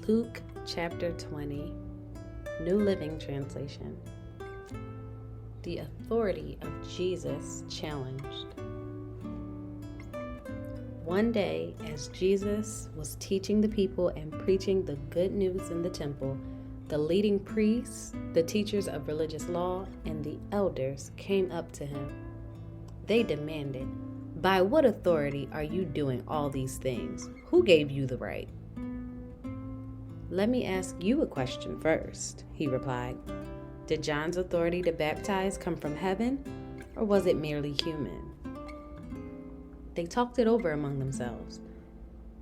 Luke chapter 20, New Living Translation. The authority of Jesus challenged. One day, as Jesus was teaching the people and preaching the good news in the temple, the leading priests, the teachers of religious law, and the elders came up to him. They demanded, "By what authority are you doing all these things? Who gave you the right?" "Let me ask you a question first," he replied. "Did John's authority to baptize come from heaven, or was it merely human?" They talked it over among themselves.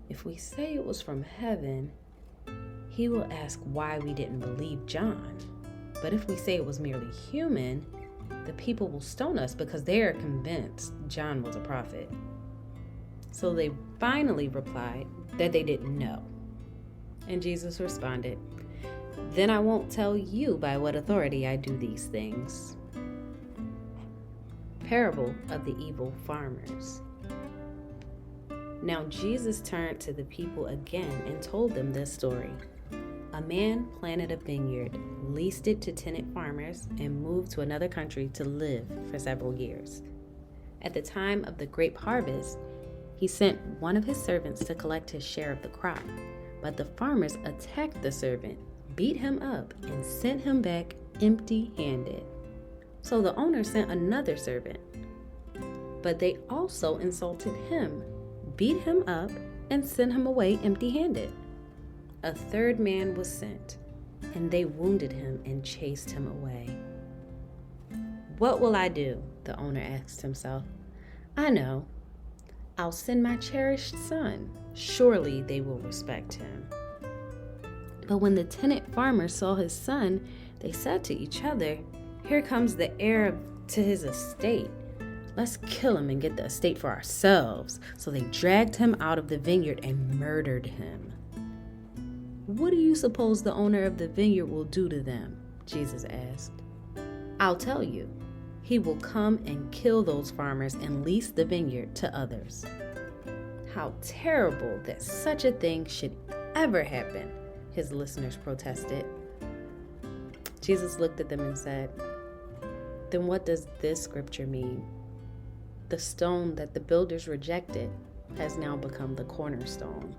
If we say it was from heaven, he will ask why we didn't believe John. But if we say it was merely human, the people will stone us because they are convinced John was a prophet. So they finally replied that they didn't know. And Jesus responded, "Then I won't tell you by what authority I do these things." Parable of the evil farmers. Now Jesus turned to the people again and told them this story. A man planted a vineyard, leased it to tenant farmers, and moved to another country to live for several years. At the time of the grape harvest, he sent one of his servants to collect his share of the crop. But the farmers attacked the servant, beat him up, and sent him back empty-handed. So the owner sent another servant. But they also insulted him, beat him up, and sent him away empty-handed. A third man was sent, and they wounded him and chased him away. "What will I do?" the owner asked himself. "I know. I'll send my cherished son. Surely they will respect him." But when the tenant farmers saw his son, they said to each other, "Here comes the heir to his estate. Let's kill him and get the estate for ourselves." So they dragged him out of the vineyard and murdered him. "What do you suppose the owner of the vineyard will do to them?" Jesus asked. "I'll tell you. He will come and kill those farmers and lease the vineyard to others." "How terrible that such a thing should ever happen," his listeners protested. Jesus looked at them and said, "Then what does this scripture mean? The stone that the builders rejected has now become the cornerstone.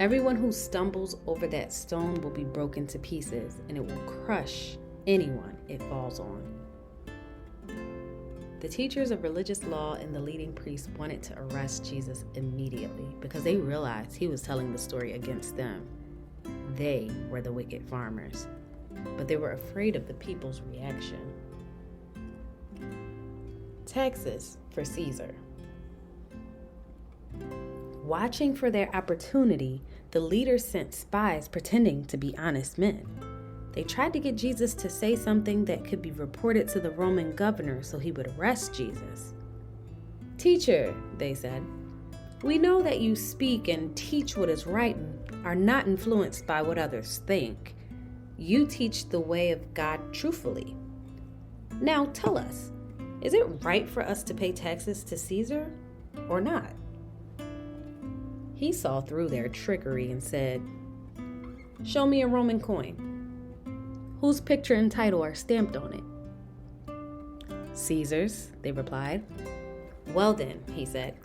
Everyone who stumbles over that stone will be broken to pieces, and it will crush anyone it falls on." The teachers of religious law and the leading priests wanted to arrest Jesus immediately because they realized he was telling the story against them. They were the wicked farmers, but they were afraid of the people's reaction. Taxes for Caesar. Watching for their opportunity, the leaders sent spies pretending to be honest men. They tried to get Jesus to say something that could be reported to the Roman governor so he would arrest Jesus. "Teacher," they said, "we know that you speak and teach what is right and are not influenced by what others think. You teach the way of God truthfully. Now tell us, is it right for us to pay taxes to Caesar or not?" He saw through their trickery and said, "Show me a Roman coin. Whose picture and title are stamped on it?" "Caesar's," they replied. "Well then," he said,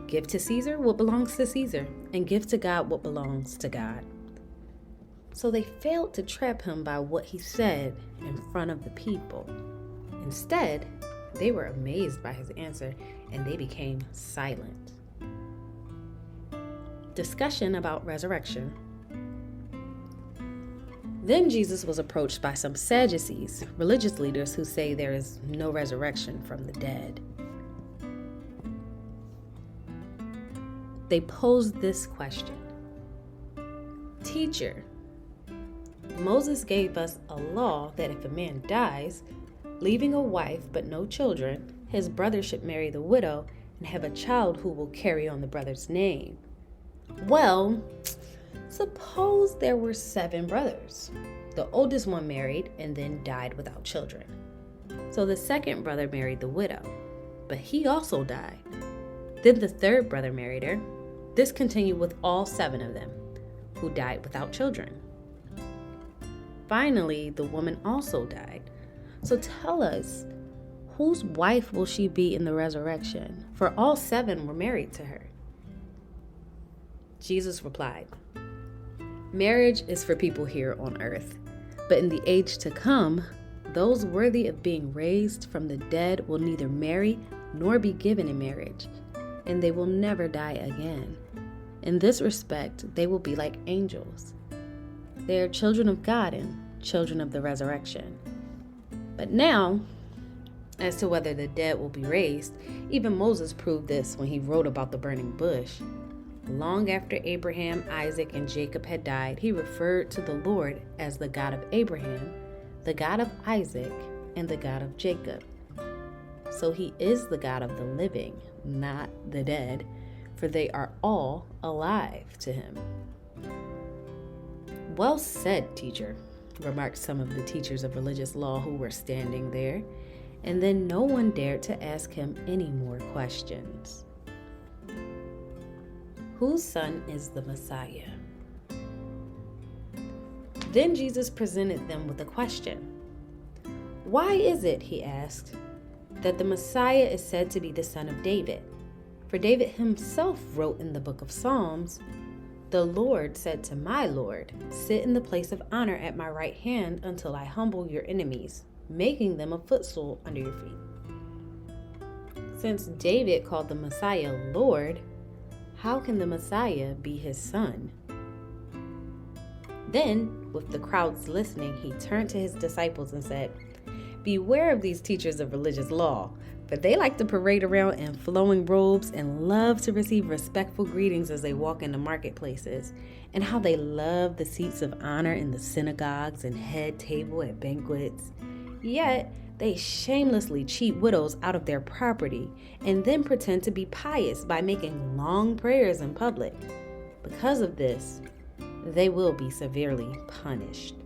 "give to Caesar what belongs to Caesar, and give to God what belongs to God." So they failed to trap him by what he said in front of the people. Instead, they were amazed by his answer, and they became silent. Discussion about resurrection. Then Jesus was approached by some Sadducees, religious leaders who say there is no resurrection from the dead. They posed this question: "Teacher, Moses gave us a law that if a man dies, leaving a wife but no children, his brother should marry the widow and have a child who will carry on the brother's name. Well, suppose there were 7 brothers. The oldest one married and then died without children. So the second brother married the widow, but he also died. Then the third brother married her. This continued with all 7 of them. who died without children. Finally, the woman also died. So tell us, whose wife will she be in the resurrection? For all 7 were married to her. Jesus replied, "Marriage is for people here on earth, but in the age to come, those worthy of being raised from the dead will neither marry nor be given in marriage, and they will never die again. In this respect, they will be like angels. They are children of God and children of the resurrection. But now, as to whether the dead will be raised, even Moses proved this when he wrote about the burning bush. Long after Abraham, Isaac, and Jacob had died, he referred to the Lord as the God of Abraham, the God of Isaac, and the God of Jacob. So he is the God of the living, not the dead, for they are all alive to him." "Well said, teacher," remarked some of the teachers of religious law who were standing there, and then no one dared to ask him any more questions. Whose son is the Messiah? Then Jesus presented them with a question. "Why is it," he asked, "that the Messiah is said to be the son of David? For David himself wrote in the book of Psalms, 'The Lord said to my Lord, sit in the place of honor at my right hand until I humble your enemies, making them a footstool under your feet.' Since David called the Messiah Lord, how can the Messiah be his son?" Then, with the crowds listening, he turned to his disciples and said, "Beware of these teachers of religious law, for they like to parade around in flowing robes and love to receive respectful greetings as they walk into marketplaces, and how they love the seats of honor in the synagogues and head table at banquets. Yet they shamelessly cheat widows out of their property and then pretend to be pious by making long prayers in public. Because of this, they will be severely punished."